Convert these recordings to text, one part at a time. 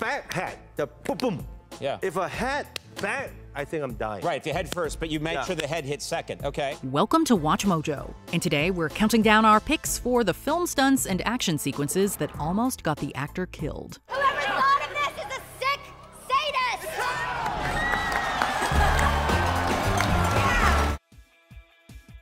back hat, the boom, boom. Yeah. If a hat back, I think I'm dying. Right, if you head first, but you made sure the head hit second. Okay. Welcome to Watch Mojo, and today we're counting down our picks for the film stunts and action sequences that almost got the actor killed. Whoever thought of this is a sick sadist!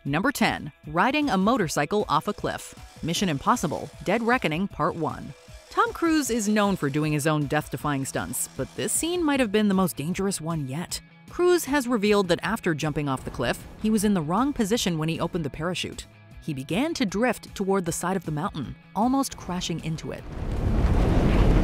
Number 10. Riding a motorcycle off a cliff. Mission Impossible: Dead Reckoning Part 1. Tom Cruise is known for doing his own death-defying stunts, but this scene might have been the most dangerous one yet. Cruise has revealed that after jumping off the cliff, he was in the wrong position when he opened the parachute. He began to drift toward the side of the mountain, almost crashing into it.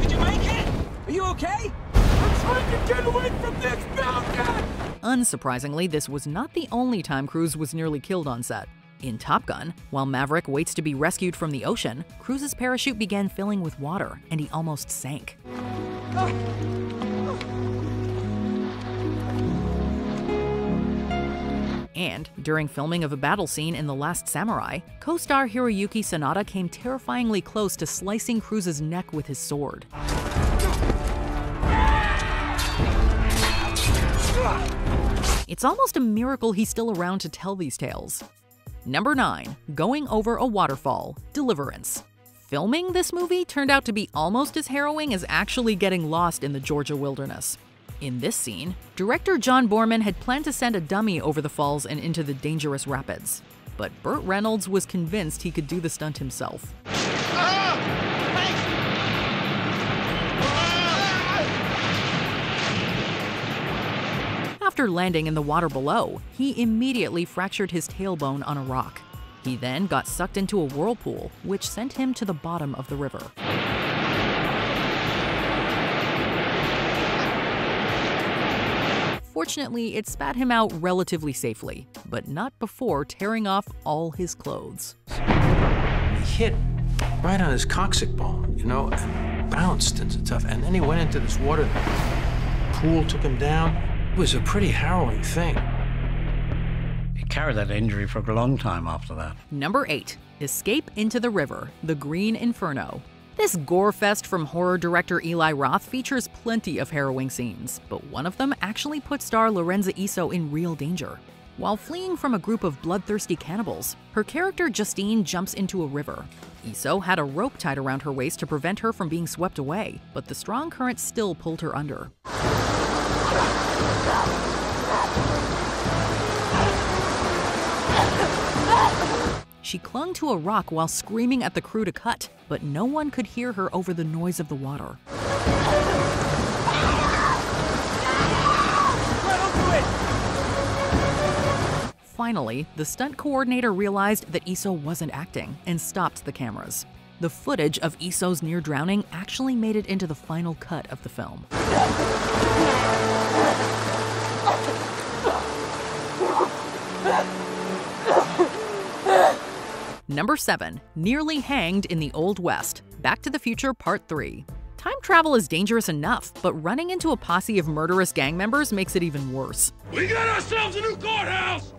Did you make it? Are you okay? I'm trying to get away from this mountain! Unsurprisingly, this was not the only time Cruise was nearly killed on set. In Top Gun, while Maverick waits to be rescued from the ocean, Cruise's parachute began filling with water, and he almost sank. And during filming of a battle scene in The Last Samurai, co-star Hiroyuki Sanada came terrifyingly close to slicing Cruise's neck with his sword. It's almost a miracle he's still around to tell these tales. Number 9. Going over a waterfall. Deliverance. Filming this movie turned out to be almost as harrowing as actually getting lost in the Georgia wilderness. In this scene, director John Boorman had planned to send a dummy over the falls and into the dangerous rapids. But Burt Reynolds was convinced he could do the stunt himself. After landing in the water below, he immediately fractured his tailbone on a rock. He then got sucked into a whirlpool, which sent him to the bottom of the river. Fortunately, it spat him out relatively safely, but not before tearing off all his clothes. He hit right on his coccyx bone, you know, and bounced into tough. And then he went into this water. The pool took him down. It was a pretty harrowing thing. He carried that injury for a long time after that. Number 8. Escape into the River, The Green Inferno. This gore fest from horror director Eli Roth features plenty of harrowing scenes, but one of them actually put star Lorenza Isso in real danger. While fleeing from a group of bloodthirsty cannibals, her character Justine jumps into a river. Isso had a rope tied around her waist to prevent her from being swept away, but the strong current still pulled her under. She clung to a rock while screaming at the crew to cut, but no one could hear her over the noise of the water. Finally, the stunt coordinator realized that Isso wasn't acting and stopped the cameras. The footage of Isso's near drowning actually made it into the final cut of the film. Number 7. Nearly hanged in the Old West. Back to the Future Part 3. Time travel is dangerous enough, but running into a posse of murderous gang members makes it even worse. We got ourselves a new courthouse!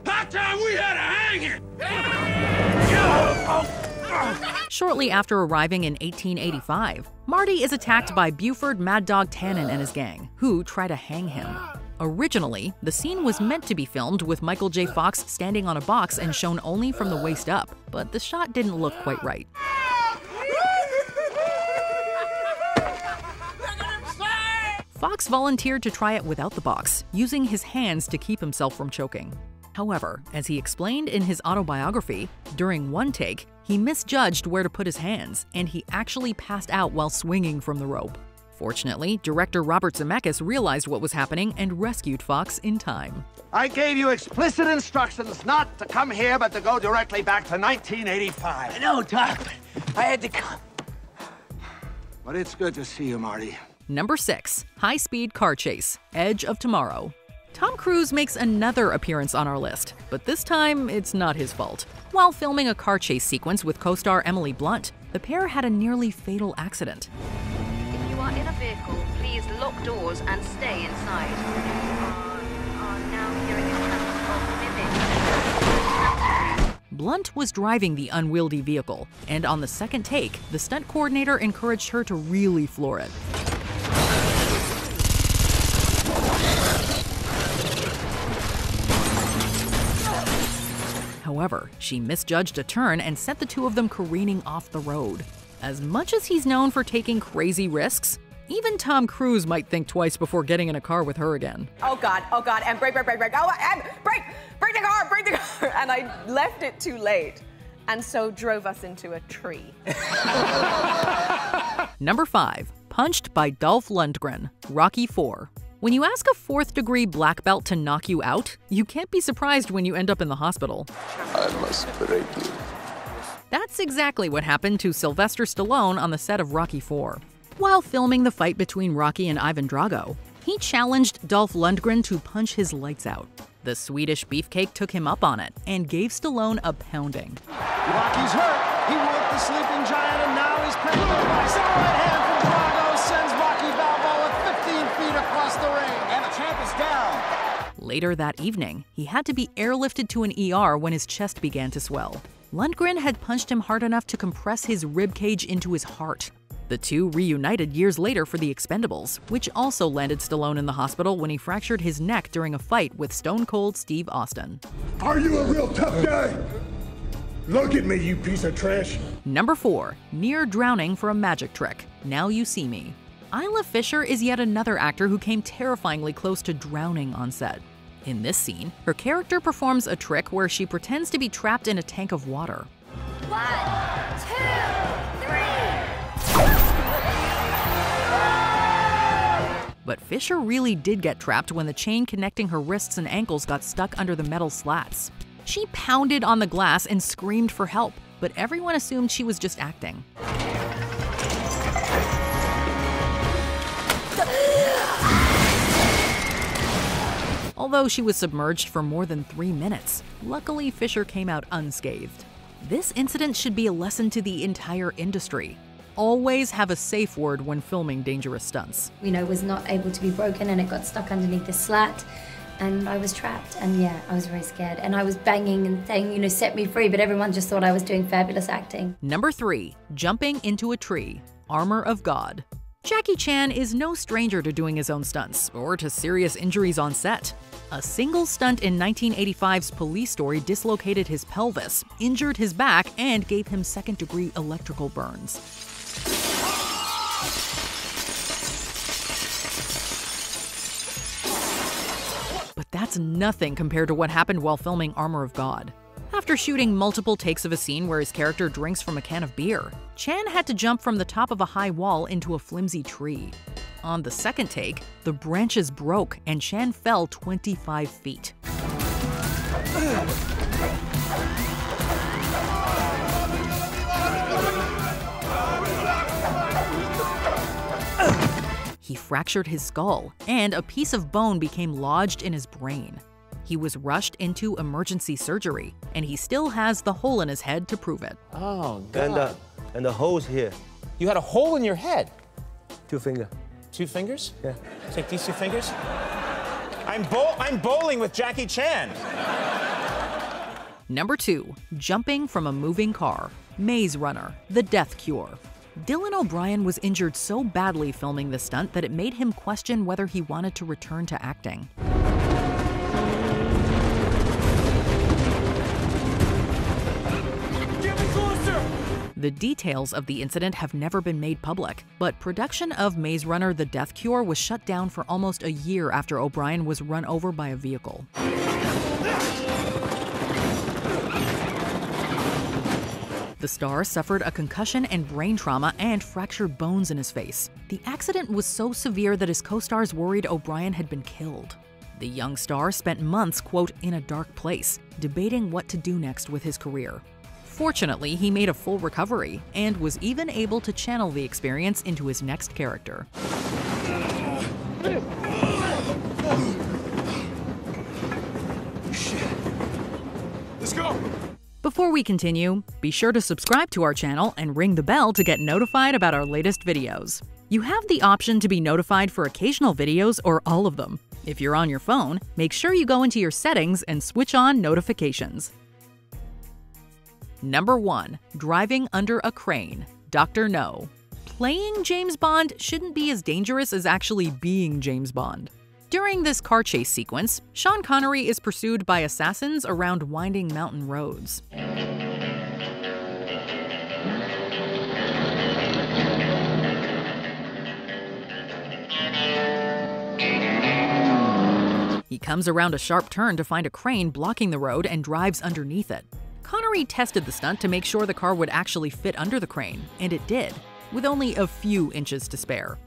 Hot time we had a hanging! Shortly after arriving in 1885, Marty is attacked by Buford Mad Dog Tannen and his gang, who try to hang him. Originally, the scene was meant to be filmed with Michael J. Fox standing on a box and shown only from the waist up, but the shot didn't look quite right. Fox volunteered to try it without the box, using his hands to keep himself from choking. However, as he explained in his autobiography, during one take, he misjudged where to put his hands, and he actually passed out while swinging from the rope. Fortunately, director Robert Zemeckis realized what was happening and rescued Fox in time. I gave you explicit instructions not to come here, but to go directly back to 1985. I know, Doc. I had to come. But it's good to see you, Marty. Number 6. High-speed car chase, Edge of Tomorrow. Tom Cruise makes another appearance on our list, but this time it's not his fault. While filming a car chase sequence with co-star Emily Blunt, the pair had a nearly fatal accident. If you are in a vehicle, please lock doors and stay inside. Are now hearing a Blunt was driving the unwieldy vehicle, and on the second take, the stunt coordinator encouraged her to really floor it. However, she misjudged a turn and sent the two of them careening off the road. As much as he's known for taking crazy risks, even Tom Cruise might think twice before getting in a car with her again. Oh God, and brake, oh, and brake the car, and I left it too late, and so drove us into a tree. Number 5, punched by Dolph Lundgren, Rocky IV. When you ask a 4th-degree black belt to knock you out, you can't be surprised when you end up in the hospital. I must break you. That's exactly what happened to Sylvester Stallone on the set of Rocky IV. While filming the fight between Rocky and Ivan Drago, he challenged Dolph Lundgren to punch his lights out. The Swedish beefcake took him up on it and gave Stallone a pounding. Rocky's hurt. He woke the sleeping giant and now he's paralyzed. The right hand from Drago sends Rocky Balboa 15 feet across the ring, and the champ is down. Later that evening, he had to be airlifted to an ER when his chest began to swell. Lundgren had punched him hard enough to compress his ribcage into his heart. The two reunited years later for The Expendables, which also landed Stallone in the hospital when he fractured his neck during a fight with Stone Cold Steve Austin. Are you a real tough guy? Look at me, you piece of trash. Number 4, near drowning for a magic trick. Now You See Me. Isla Fisher is yet another actor who came terrifyingly close to drowning on set. In this scene, her character performs a trick where she pretends to be trapped in a tank of water. 1, 2, 3. But Fisher really did get trapped when the chain connecting her wrists and ankles got stuck under the metal slats. She pounded on the glass and screamed for help, but everyone assumed she was just acting. Although she was submerged for more than 3 minutes, luckily Fisher came out unscathed. This incident should be a lesson to the entire industry. Always have a safe word when filming dangerous stunts. Was not able to be broken and it got stuck underneath the slat and I was trapped, and yeah, I was very scared and I was banging and saying, set me free, but everyone just thought I was doing fabulous acting. Number 3, jumping into a tree, Armor of God. Jackie Chan is no stranger to doing his own stunts or to serious injuries on set. A single stunt in 1985's Police Story dislocated his pelvis, injured his back, and gave him second-degree electrical burns. But that's nothing compared to what happened while filming Armor of God. After shooting multiple takes of a scene where his character drinks from a can of beer, Chan had to jump from the top of a high wall into a flimsy tree. On the second take, the branches broke and Chan fell 25 feet. He fractured his skull, and a piece of bone became lodged in his brain. He was rushed into emergency surgery, and he still has the hole in his head to prove it. Oh, God. And the hole's here. You had a hole in your head? 2 fingers. 2 fingers? Yeah. Take these 2 fingers. I'm bowling with Jackie Chan. Number 2, jumping from a moving car, Maze Runner, The Death Cure. Dylan O'Brien was injured so badly filming this stunt that it made him question whether he wanted to return to acting. The details of the incident have never been made public, but production of Maze Runner: The Death Cure was shut down for almost a year after O'Brien was run over by a vehicle. The star suffered a concussion and brain trauma and fractured bones in his face. The accident was so severe that his co-stars worried O'Brien had been killed. The young star spent months, quote, in a dark place, debating what to do next with his career. Fortunately, he made a full recovery and was even able to channel the experience into his next character. Shit. Let's go. Before we continue, be sure to subscribe to our channel and ring the bell to get notified about our latest videos. You have the option to be notified for occasional videos or all of them. If you're on your phone, make sure you go into your settings and switch on notifications. Number 1. Driving under a crane. Dr. No. Playing James Bond shouldn't be as dangerous as actually being James Bond. During this car chase sequence, Sean Connery is pursued by assassins around winding mountain roads. He comes around a sharp turn to find a crane blocking the road and drives underneath it. Connery tested the stunt to make sure the car would actually fit under the crane, and it did, with only a few inches to spare.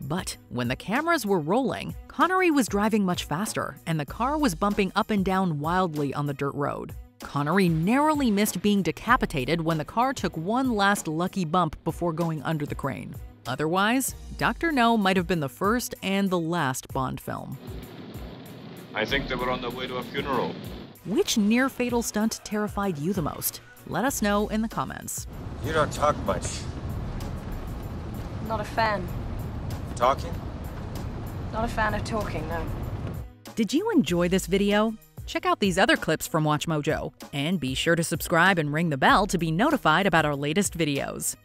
But when the cameras were rolling, Connery was driving much faster, and the car was bumping up and down wildly on the dirt road. Connery narrowly missed being decapitated when the car took one last lucky bump before going under the crane. Otherwise, Dr. No might have been the first and the last Bond film. I think they were on their way to a funeral. Which near-fatal stunt terrified you the most? Let us know in the comments. You don't talk much. Not a fan. Talking? Not a fan of talking, no. Did you enjoy this video? Check out these other clips from WatchMojo, and be sure to subscribe and ring the bell to be notified about our latest videos.